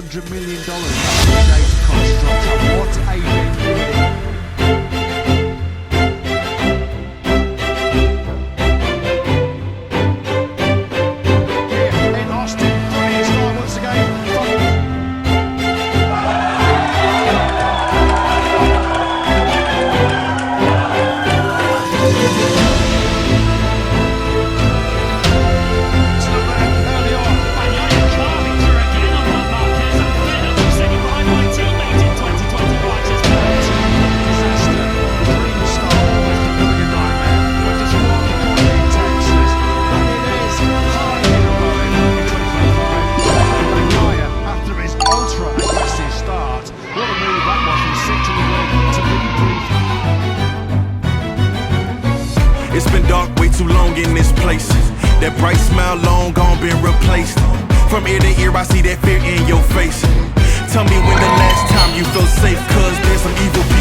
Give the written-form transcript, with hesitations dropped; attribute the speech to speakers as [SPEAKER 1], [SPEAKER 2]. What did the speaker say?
[SPEAKER 1] $100 million today's cost structure. What a venue.
[SPEAKER 2] It's been dark way too long in this place. That bright smile long gone been replaced. From ear to ear I see that fear in your face. Tell me when the last time you felt safe, cause there's some evil people